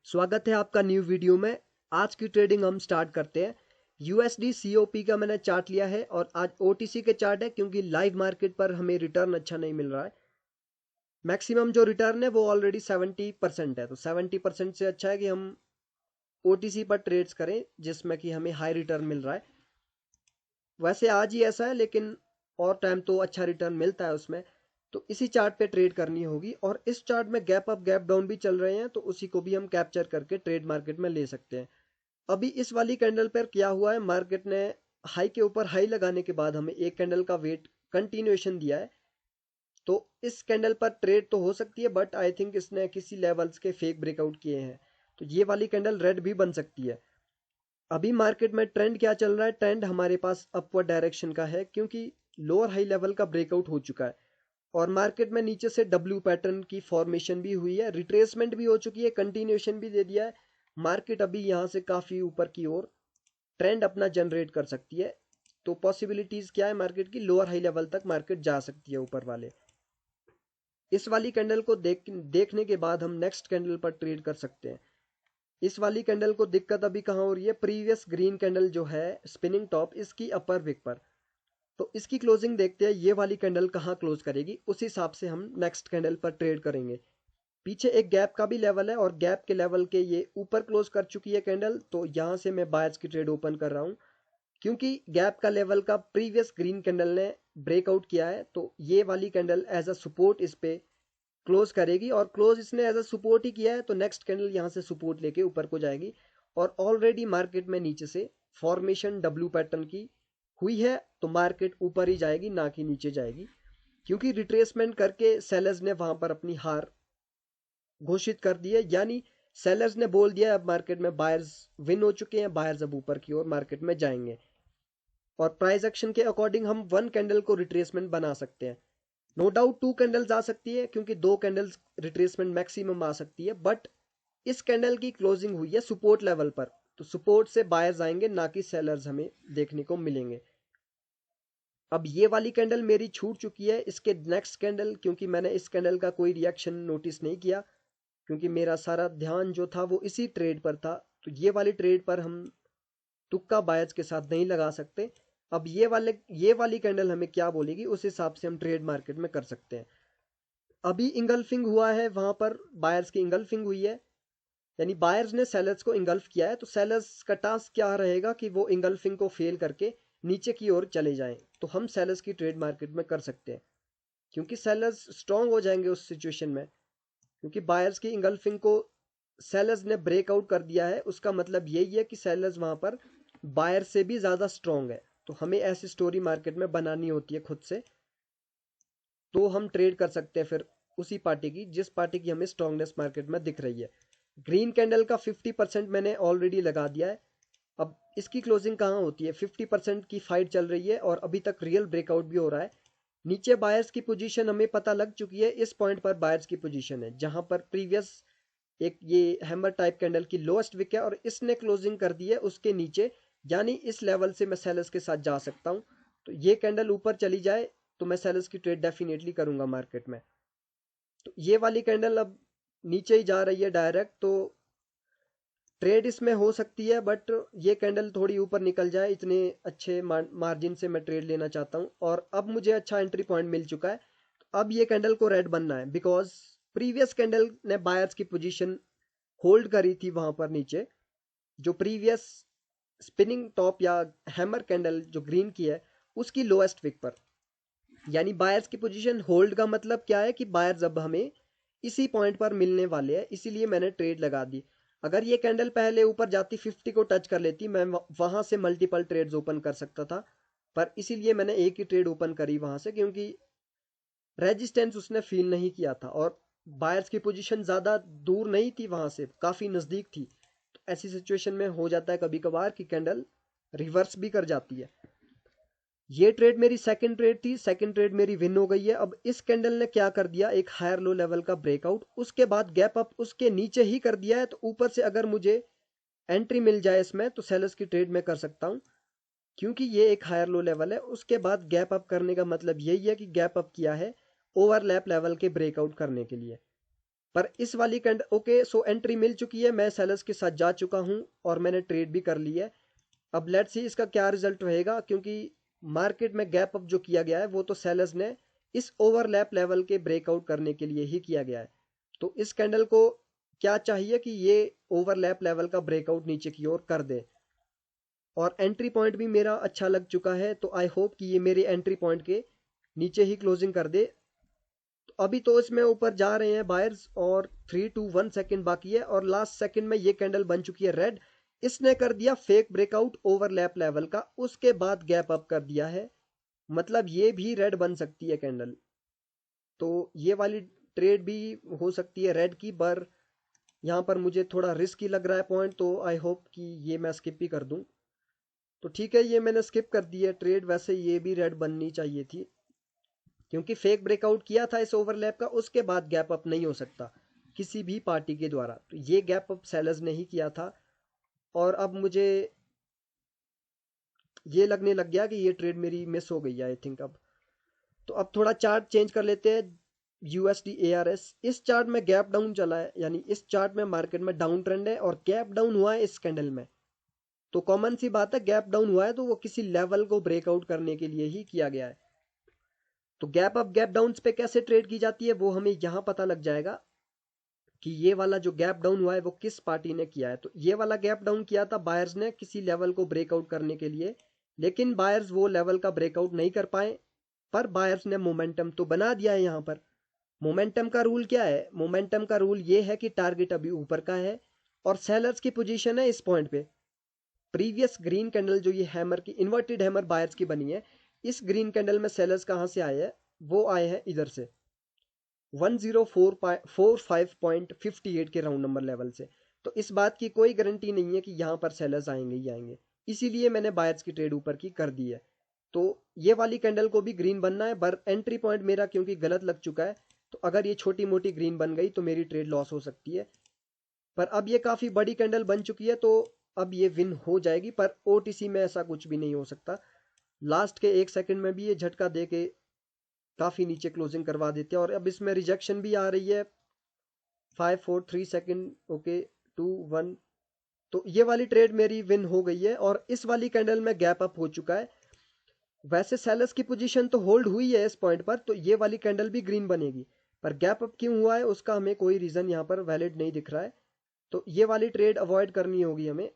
स्वागत है आपका न्यू वीडियो में। आज की ट्रेडिंग हम स्टार्ट करते हैं। यूएसडी सीओपी का मैंने चार्ट लिया है और आज ओटीसी के चार्ट है क्योंकि लाइव मार्केट पर हमें रिटर्न अच्छा नहीं मिल रहा है। मैक्सिमम जो रिटर्न है वो ऑलरेडी 70% है, तो 70% से अच्छा है कि हम ओटीसी पर ट्रेड्स करें जिसमें कि हमें हाई रिटर्न मिल रहा है। वैसे आज ही ऐसा है लेकिन और टाइम तो अच्छा रिटर्न मिलता है उसमें, तो इसी चार्ट पे ट्रेड करनी होगी। और इस चार्ट में गैप अप गैप डाउन भी चल रहे हैं, तो उसी को भी हम कैप्चर करके ट्रेड मार्केट में ले सकते हैं। अभी इस वाली कैंडल पर क्या हुआ है, मार्केट ने हाई के ऊपर हाई लगाने के बाद हमें एक कैंडल का वेट कंटिन्यूएशन दिया है, तो इस कैंडल पर ट्रेड तो हो सकती है, बट आई थिंक इसने किसी लेवल्स के फेक ब्रेकआउट किए हैं, तो ये वाली कैंडल रेड भी बन सकती है। अभी मार्केट में ट्रेंड क्या चल रहा है, ट्रेंड हमारे पास अपवर्ड डायरेक्शन का है क्योंकि लोअर हाई लेवल का ब्रेकआउट हो चुका है और मार्केट में नीचे से डब्ल्यू पैटर्न की फॉर्मेशन भी हुई है, रिट्रेसमेंट भी हो चुकी है, कंटिन्यूएशन भी दे दिया है। मार्केट अभी यहाँ से काफी ऊपर की ओर ट्रेंड अपना जनरेट कर सकती है, तो पॉसिबिलिटीज क्या है मार्केट की, लोअर हाई लेवल तक मार्केट जा सकती है ऊपर वाले। इस वाली कैंडल को देखने के बाद हम नेक्स्ट कैंडल पर ट्रेड कर सकते हैं। इस वाली कैंडल को दिक्कत अभी कहाँ हो रही है, प्रीवियस ग्रीन कैंडल जो है स्पिनिंग टॉप इसकी अपर विक पर, तो इसकी क्लोजिंग देखते हैं ये वाली कैंडल कहाँ क्लोज करेगी, उस हिसाब से हम नेक्स्ट कैंडल पर ट्रेड करेंगे। पीछे एक गैप का भी लेवल है और गैप के लेवल के ये ऊपर क्लोज कर चुकी है कैंडल, तो यहाँ से मैं बायर्स की ट्रेड ओपन कर रहा हूँ क्योंकि गैप का लेवल का प्रीवियस ग्रीन कैंडल ने ब्रेकआउट किया है, तो ये वाली कैंडल एज अ सपोर्ट इस पे क्लोज करेगी और क्लोज इसने एज अ सपोर्ट ही किया है, तो नेक्स्ट कैंडल यहाँ से सपोर्ट लेके ऊपर को जाएगी। और ऑलरेडी मार्केट में नीचे से फॉर्मेशन डब्ल्यू पैटर्न की हुई है, तो मार्केट ऊपर ही जाएगी ना कि नीचे जाएगी, क्योंकि रिट्रेसमेंट करके सेलर्स ने वहां पर अपनी हार घोषित कर दी है, यानी सेलर्स ने बोल दिया अब मार्केट में बायर्स विन हो चुके हैं, बायर्स अब ऊपर की ओर मार्केट में जाएंगे। और प्राइस एक्शन के अकॉर्डिंग हम वन कैंडल को रिट्रेसमेंट बना सकते हैं। नो डाउट टू कैंडल्स आ सकती है क्योंकि दो कैंडल्स रिट्रेसमेंट मैक्सिमम आ सकती है, बट इस कैंडल की क्लोजिंग हुई है सपोर्ट लेवल पर, तो सपोर्ट से बायर्स आएंगे ना कि सेलर्स हमें देखने को मिलेंगे। अब ये वाली कैंडल मेरी छूट चुकी है, इसके नेक्स्ट कैंडल क्योंकि मैंने इस कैंडल का कोई रिएक्शन नोटिस नहीं किया क्योंकि मेरा सारा ध्यान जो था वो इसी ट्रेड पर था, तो ये वाली ट्रेड पर हम तुक्का बायर्स के साथ नहीं लगा सकते। अब ये वाली कैंडल हमें क्या बोलेगी उस हिसाब से हम ट्रेड मार्केट में कर सकते हैं। अभी इंगल्फिंग हुआ है, वहां पर बायर्स की इंगल्फिंग हुई है, यानी बायर्स ने सेलर्स को इंगल्फ किया है, तो सेलर्स का टास्क क्या रहेगा कि वो इंगल्फिंग को फेल करके नीचे की ओर चले जाएं, तो हम सेलर्स की ट्रेड मार्केट में कर सकते हैं क्योंकि सेलर्स स्ट्रांग हो जाएंगे उस सिचुएशन में, क्योंकि बायर्स की इंगल्फिंग को सेलर्स ने ब्रेकआउट कर दिया है, उसका मतलब यही है कि सेलर्स वहां पर बायर से भी ज्यादा स्ट्रांग है, तो हमें ऐसी स्टोरी मार्केट में बनानी होती है खुद से, तो हम ट्रेड कर सकते हैं फिर उसी पार्टी की जिस पार्टी की हमें स्ट्रांगनेस मार्केट में दिख रही है। ग्रीन कैंडल का 50% मैंने ऑलरेडी लगा दिया है। अब इसकी क्लोजिंग कहाँ होती है, 50% की फाइट चल रही है और अभी तक रियल ब्रेकआउट भी हो रहा है। नीचे बायर्स की पोजीशन हमें पता लग चुकी है, इस पॉइंट पर बायर्स की पोजीशन है जहां पर प्रीवियस एक ये हैमर टाइप कैंडल की लोएस्ट विक है और इसने क्लोजिंग कर दी है उसके नीचे, यानी इस लेवल से मैं सेलर्स के साथ जा सकता हूं। तो ये कैंडल ऊपर चली जाए तो मैं सेलर्स की ट्रेड डेफिनेटली करूंगा मार्केट में। तो ये वाली कैंडल अब नीचे ही जा रही है डायरेक्ट, तो ट्रेड इसमें हो सकती है, बट ये कैंडल थोड़ी ऊपर निकल जाए, इतने अच्छे मार्जिन से मैं ट्रेड लेना चाहता हूँ और अब मुझे अच्छा एंट्री पॉइंट मिल चुका है। अब ये कैंडल को रेड बनना है बिकॉज प्रीवियस कैंडल ने बायर्स की पोजीशन होल्ड करी थी वहां पर नीचे, जो प्रीवियस स्पिनिंग टॉप या हैमर कैंडल जो ग्रीन की है उसकी लोएस्ट विक पर, यानी बायर्स की पोजीशन होल्ड का मतलब क्या है कि बायर्स अब हमें इसी पॉइंट पर मिलने वाले हैं, इसीलिए मैंने ट्रेड लगा दी। अगर ये कैंडल पहले ऊपर जाती 50 को टच कर लेती, मैं वहां से मल्टीपल ट्रेड्स ओपन कर सकता था, पर इसीलिए मैंने एक ही ट्रेड ओपन करी वहां से क्योंकि रेजिस्टेंस उसने फील नहीं किया था और बायर्स की पोजीशन ज्यादा दूर नहीं थी, वहां से काफी नजदीक थी, तो ऐसी सिचुएशन में हो जाता है कभी कभार कि कैंडल रिवर्स भी कर जाती है। ये ट्रेड मेरी सेकंड ट्रेड थी, सेकंड ट्रेड मेरी विन हो गई है। अब इस कैंडल ने क्या कर दिया, एक हायर लो लेवल का ब्रेकआउट, उसके बाद गैप अप उसके नीचे ही कर दिया है, तो ऊपर से अगर मुझे एंट्री मिल जाए इसमें तो सेलर्स की ट्रेड में कर सकता हूं क्योंकि ये एक हायर लो लेवल है। उसके बाद गैप अप करने का मतलब यही है कि गैप अप किया है ओवरलैप लेवल के ब्रेकआउट करने के लिए। पर इस वाली कैंडल ओके, सो एंट्री मिल चुकी है, मैं सेलर्स के साथ जा चुका हूं और मैंने ट्रेड भी कर ली है। अब लेट्स सी इसका क्या रिजल्ट रहेगा, क्योंकि मार्केट में गैप अप जो किया गया है वो तो सेलर्स ने इस ओवरलैप लेवल के ब्रेकआउट करने के लिए ही किया गया है। तो इस कैंडल को क्या चाहिए कि ये ओवरलैप लेवल का ब्रेकआउट नीचे की ओर कर दे, और एंट्री पॉइंट भी मेरा अच्छा लग चुका है, तो आई होप कि ये मेरे एंट्री पॉइंट के नीचे ही क्लोजिंग कर दे। तो अभी तो इसमें ऊपर जा रहे हैं बायर्स और 3 to 1 सेकेंड बाकी है, और लास्ट सेकेंड में ये कैंडल बन चुकी है रेड। इसने कर दिया फेक ब्रेकआउट ओवरलैप लेवल का, उसके बाद गैप अप कर दिया है, मतलब ये भी रेड बन सकती है कैंडल। तो ये वाली ट्रेड भी हो सकती है रेड की, पर यहाँ पर मुझे थोड़ा रिस्की लग रहा है पॉइंट, तो आई होप कि ये मैं स्किप ही कर दूं। तो ठीक है, ये मैंने स्किप कर दी है ट्रेड। वैसे ये भी रेड बननी चाहिए थी, क्योंकि फेक ब्रेकआउट किया था इस ओवरलैप का, उसके बाद गैप अप नहीं हो सकता किसी भी पार्टी के द्वारा, तो ये गैप अप सेलर्स ने ही किया था। और अब मुझे ये लगने लग गया कि ये ट्रेड मेरी मिस हो गई है आई थिंक अब। तो अब थोड़ा चार्ट चेंज कर लेते हैं, यूएसडी एआरएस। इस चार्ट में गैप डाउन चला है, यानी इस चार्ट में मार्केट में डाउन ट्रेंड है और गैप डाउन हुआ है इस कैंडल में। तो कॉमन सी बात है, गैप डाउन हुआ है तो वो किसी लेवल को ब्रेकआउट करने के लिए ही किया गया है। तो गैप अप गैप डाउन पे कैसे ट्रेड की जाती है वो हमें यहाँ पता लग जाएगा कि ये वाला जो गैप डाउन हुआ है वो किस पार्टी ने किया है। तो ये वाला गैप डाउन किया था बायर्स ने किसी लेवल को ब्रेकआउट करने के लिए, लेकिन बायर्स वो लेवल का ब्रेकआउट नहीं कर पाए, पर बायर्स ने मोमेंटम तो बना दिया है यहाँ पर। मोमेंटम का रूल क्या है? मोमेंटम का रूल ये है कि टारगेट अभी ऊपर का है और सेलर्स की पोजीशन है इस पॉइंट पे। प्रीवियस ग्रीन कैंडल जो ये हैमर की इन्वर्टेड हैमर बायर्स की बनी है, इस ग्रीन कैंडल में सेलर्स कहाँ से आए हैं? वो आए हैं इधर से 10445.58 के राउंड नंबर लेवल से। तो इस बात की कोई गारंटी नहीं है कि यहाँ पर सेलर्स आएंगे ही आएंगे, इसीलिए मैंने बायर्स की ट्रेड ऊपर की कर दी है। तो ये वाली कैंडल को भी ग्रीन बनना है, पर एंट्री पॉइंट मेरा क्योंकि गलत लग चुका है, तो अगर ये छोटी मोटी ग्रीन बन गई तो मेरी ट्रेड लॉस हो सकती है। पर अब ये काफ़ी बड़ी कैंडल बन चुकी है, तो अब ये विन हो जाएगी, पर ओटीसी में ऐसा कुछ भी नहीं हो सकता। लास्ट के 1 सेकंड में भी ये झटका दे के काफ़ी नीचे क्लोजिंग करवा देते हैं, और अब इसमें रिजेक्शन भी आ रही है 5 4 3 सेकेंड, ओके 2 1। तो ये वाली ट्रेड मेरी विन हो गई है, और इस वाली कैंडल में गैप अप हो चुका है। वैसे सेलर्स की पोजीशन तो होल्ड हुई है इस पॉइंट पर, तो ये वाली कैंडल भी ग्रीन बनेगी, पर गैप अप क्यों हुआ है उसका हमें कोई रीज़न यहाँ पर वैलिड नहीं दिख रहा है। तो ये वाली ट्रेड अवॉइड करनी होगी हमें।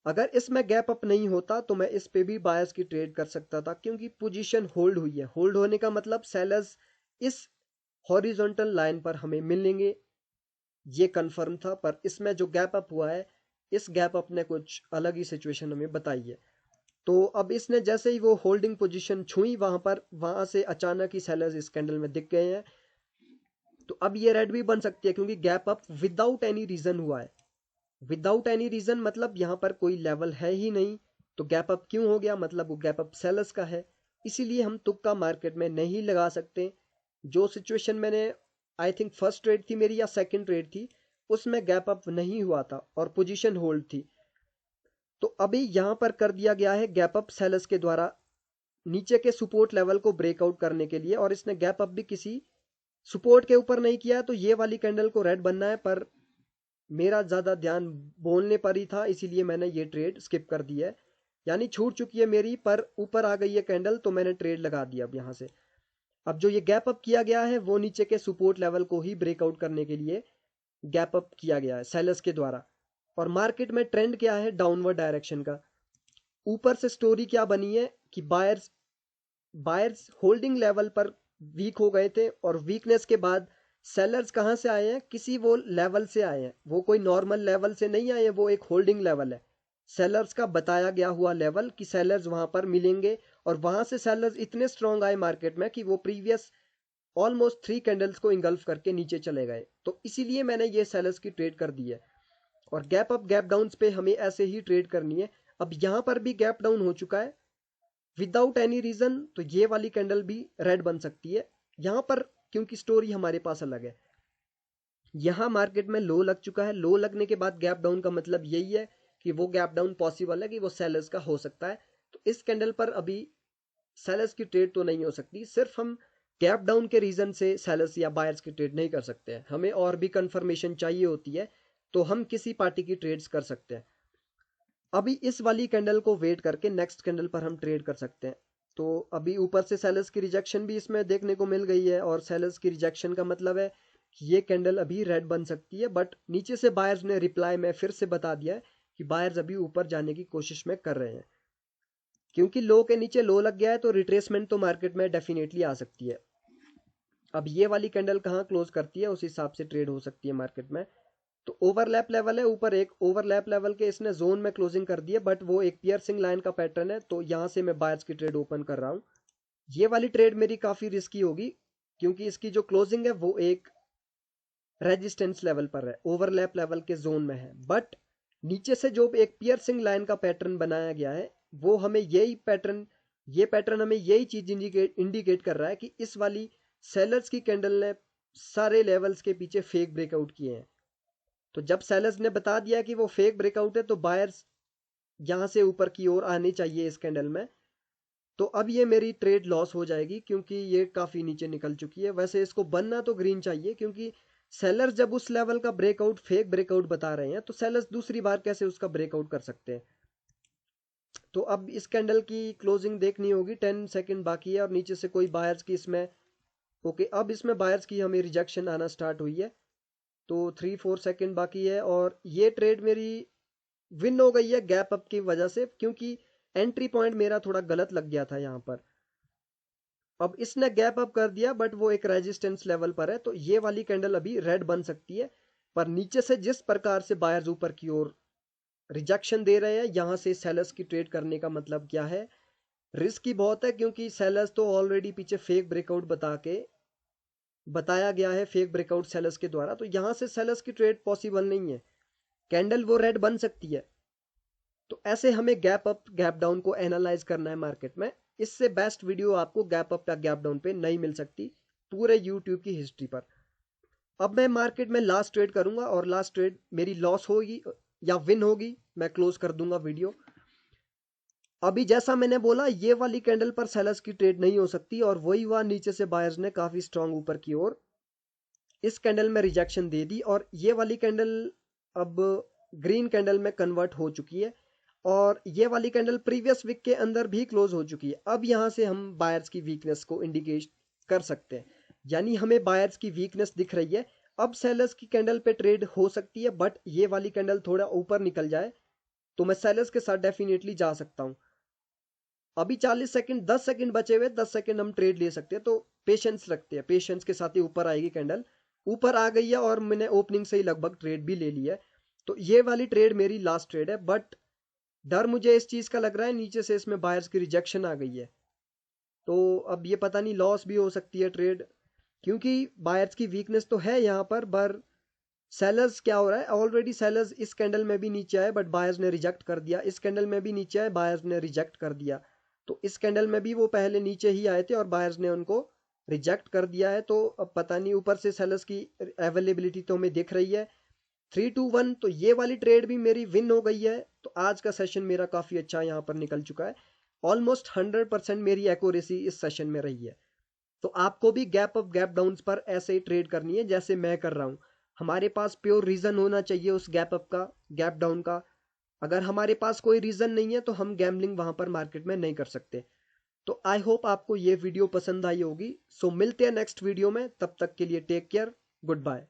अगर इसमें गैप अप नहीं होता तो मैं इस पे भी बायर्स की ट्रेड कर सकता था, क्योंकि पोजीशन होल्ड हुई है। होल्ड होने का मतलब सेलर्स इस हॉरिजॉन्टल लाइन पर हमें मिलेंगे, ये कंफर्म था। पर इसमें जो गैप अप हुआ है, इस गैप अप ने कुछ अलग ही सिचुएशन हमें बताई है। तो अब इसने जैसे ही वो होल्डिंग पोजीशन छुई वहां से अचानक ही सेलर्स इस कैंडल में दिख गए हैं। तो अब ये रेड भी बन सकती है, क्योंकि gap up without any reason हुआ है। विदाउट एनी रीजन मतलब यहाँ पर कोई लेवल है ही नहीं, तो गैप अप क्यों हो गया? मतलब वो गैप अप सेलर्स का है, इसीलिए हम तुक्का मार्केट में नहीं लगा सकते। जो सिचुएशन मैंने आई थिंक फर्स्ट ट्रेड थी मेरी या सेकंड ट्रेड थी, उसमें गैप अप नहीं हुआ था और पोजीशन होल्ड थी। तो अभी यहाँ पर कर दिया गया है गैप अप सेलर्स के द्वारा नीचे के सपोर्ट लेवल को ब्रेकआउट करने के लिए, और इसने गैप अप भी किसी सपोर्ट के ऊपर नहीं किया, तो ये वाली कैंडल को रेड बनना है। पर मेरा ज़्यादा ध्यान बोलने पर ही था, इसीलिए मैंने ये ट्रेड स्किप कर दी है, यानी छूट चुकी है मेरी, पर ऊपर आ गई है कैंडल तो मैंने ट्रेड लगा दिया अब यहाँ से। अब जो ये गैप अप किया गया है वो नीचे के सपोर्ट लेवल को ही ब्रेकआउट करने के लिए गैप अप किया गया है सेलर्स के द्वारा। और मार्केट में ट्रेंड क्या है? डाउनवर्ड डायरेक्शन का। ऊपर से स्टोरी क्या बनी है कि बायर्स बायर्स होल्डिंग लेवल पर वीक हो गए थे, और वीकनेस के बाद सेलर्स कहाँ से आए हैं? किसी वो लेवल से आए हैं, वो कोई नॉर्मल लेवल से नहीं आए हैं, वो एक होल्डिंग लेवल है, सेलर्स का बताया गया हुआ लेवल कि सेलर्स वहां पर मिलेंगे। और वहां से सेलर्स इतने स्ट्रांग आए मार्केट में कि वो प्रीवियस ऑलमोस्ट 3 कैंडल्स को इंगल्फ करके नीचे चले गए, तो इसीलिए मैंने ये सेलर्स की ट्रेड कर दी है। और गैप अप गैप डाउन पे हमें ऐसे ही ट्रेड करनी है। अब यहाँ पर भी गैप डाउन हो चुका है विदाउट एनी रीजन, तो ये वाली कैंडल भी रेड बन सकती है यहाँ पर, क्योंकि स्टोरी हमारे पास अलग है। यहाँ मार्केट में लो लग चुका है, लो लगने के बाद गैप डाउन का मतलब यही है कि वो गैप डाउन पॉसिबल है कि वो सेलर्स का हो सकता है। तो इस कैंडल पर अभी सेलर्स की ट्रेड तो नहीं हो सकती, सिर्फ हम गैप डाउन के रीजन से सेलर्स या बायर्स की ट्रेड नहीं कर सकते हैं, हमें और भी कंफर्मेशन चाहिए होती है तो हम किसी पार्टी की ट्रेड्स कर सकते हैं। अभी इस वाली कैंडल को वेट करके नेक्स्ट कैंडल पर हम ट्रेड कर सकते हैं। तो अभी ऊपर से सेलर्स की रिजेक्शन भी इसमें देखने को मिल गई है, और सेलर्स की रिजेक्शन का मतलब है कि ये कैंडल अभी रेड बन सकती है, बट नीचे से बायर्स ने रिप्लाई में फिर से बता दिया है कि बायर्स अभी ऊपर जाने की कोशिश में कर रहे हैं। क्योंकि लो के नीचे लो लग गया है तो रिट्रेसमेंट तो मार्केट में डेफिनेटली आ सकती है। अब ये वाली कैंडल कहाँ क्लोज करती है उस हिसाब से ट्रेड हो सकती है मार्केट में। तो ओवरलैप लेवल है ऊपर, एक ओवरलैप लेवल के इसने जोन में क्लोजिंग कर दी है, बट वो एक पियर्सिंग लाइन का पैटर्न है, तो यहाँ से मैं बायर्स की ट्रेड ओपन कर रहा हूँ। ये वाली ट्रेड मेरी काफी रिस्की होगी क्योंकि इसकी जो क्लोजिंग है वो एक रेजिस्टेंस लेवल पर है, ओवरलैप लेवल के जोन में है, बट नीचे से जो एक पियर्सिंग लाइन का पैटर्न बनाया गया है वो हमें यही पैटर्न, ये पैटर्न हमें यही चीज इंडिकेट कर रहा है कि इस वाली सेलर्स की कैंडल ने सारे लेवल्स के पीछे फेक ब्रेकआउट किए हैं। तो जब सेलर्स ने बता दिया कि वो फेक ब्रेकआउट है तो बायर्स यहां से ऊपर की ओर आनी चाहिए इस कैंडल में। तो अब ये मेरी ट्रेड लॉस हो जाएगी क्योंकि ये काफी नीचे निकल चुकी है। वैसे इसको बनना तो ग्रीन चाहिए क्योंकि सेलर्स जब उस लेवल का ब्रेकआउट फेक ब्रेकआउट बता रहे हैं तो सेलर्स दूसरी बार कैसे उसका ब्रेकआउट कर सकते हैं। तो अब इस कैंडल की क्लोजिंग देखनी होगी, 10 सेकंड बाकी है और नीचे से कोई बायर्स की इसमें, ओके अब इसमें बायर्स की हमें रिजेक्शन आना स्टार्ट हुई है। तो 3-4 सेकंड बाकी है और ये ट्रेड मेरी विन हो गई है गैप अप की वजह से, क्योंकि एंट्री पॉइंट मेरा थोड़ा गलत लग गया था यहाँ पर। अब इसने गैप अप कर दिया बट वो एक रेजिस्टेंस लेवल पर है, तो ये वाली कैंडल अभी रेड बन सकती है। पर नीचे से जिस प्रकार से बायर्स ऊपर की ओर रिजेक्शन दे रहे हैं, यहाँ से सेलर्स की ट्रेड करने का मतलब क्या है, रिस्क ही बहुत है क्योंकि सेलर्स तो ऑलरेडी पीछे फेक ब्रेकआउट बताया गया है फेक ब्रेकआउट सेलर्स के द्वारा, तो यहाँ से सेलर्स की ट्रेड पॉसिबल नहीं है। कैंडल वो रेड बन सकती है। तो ऐसे हमें गैप अप गैप डाउन को एनालाइज करना है मार्केट में। इससे बेस्ट वीडियो आपको गैप अप या गैप डाउन पे नहीं मिल सकती पूरे यूट्यूब की हिस्ट्री पर। अब मैं मार्केट में लास्ट ट्रेड करूंगा और लास्ट ट्रेड मेरी लॉस होगी या विन होगी, मैं क्लोज कर दूंगा वीडियो। अभी जैसा मैंने बोला ये वाली कैंडल पर सेलर्स की ट्रेड नहीं हो सकती, और वही हुआ, नीचे से बायर्स ने काफी स्ट्रांग ऊपर की ओर इस कैंडल में रिजेक्शन दे दी, और ये वाली कैंडल अब ग्रीन कैंडल में कन्वर्ट हो चुकी है। और ये वाली कैंडल प्रीवियस वीक के अंदर भी क्लोज हो चुकी है। अब यहाँ से हम बायर्स की वीकनेस को इंडिकेट कर सकते हैं, यानी हमें बायर्स की वीकनेस दिख रही है। अब सेलर्स की कैंडल पे ट्रेड हो सकती है, बट ये वाली कैंडल थोड़ा ऊपर निकल जाए तो मैं सेलर्स के साथ डेफिनेटली जा सकता हूँ। अभी 40 सेकंड 10 सेकंड बचे हुए, 10 सेकंड हम ट्रेड ले सकते हैं, तो पेशेंस रखते हैं, पेशेंस के साथ ही ऊपर आएगी कैंडल। ऊपर आ गई है और मैंने ओपनिंग से ही लगभग ट्रेड भी ले लिया है। तो ये वाली ट्रेड मेरी लास्ट ट्रेड है, बट डर मुझे इस चीज का लग रहा है नीचे से इसमें बायर्स की रिजेक्शन आ गई है, तो अब ये पता नहीं लॉस भी हो सकती है ट्रेड, क्योंकि बायर्स की वीकनेस तो है यहाँ पर सेलर्स क्या हो रहा है, ऑलरेडी सेलर्स इस कैंडल में भी नीचे आए बट बायर्स ने रिजेक्ट कर दिया, इस कैंडल में भी नीचे आए बायर्स ने रिजेक्ट कर दिया। तो इस कैंडल में भी वो पहले नीचे ही आए थे और बायर्स ने उनको रिजेक्ट कर दिया है। तो अब पता नहीं, ऊपर से सेलर्स की अवेलेबिलिटी तो हमें दिख रही है 3-2-1, तो ये वाली ट्रेड भी मेरी विन हो गई है। तो आज का सेशन मेरा काफी अच्छा यहाँ पर निकल चुका है, ऑलमोस्ट 100% मेरी एक्यूरेसी इस सेशन में रही है। तो आपको भी गैप अप गैप डाउन पर ऐसे ही ट्रेड करनी है जैसे मैं कर रहा हूँ। हमारे पास प्योर रीजन होना चाहिए उस गैप अप का गैप डाउन का। अगर हमारे पास कोई रीजन नहीं है तो हम गैम्बलिंग वहां पर मार्केट में नहीं कर सकते। तो आई होप आपको ये वीडियो पसंद आई होगी। सो मिलते हैं नेक्स्ट वीडियो में, तब तक के लिए टेक केयर, गुड बाय।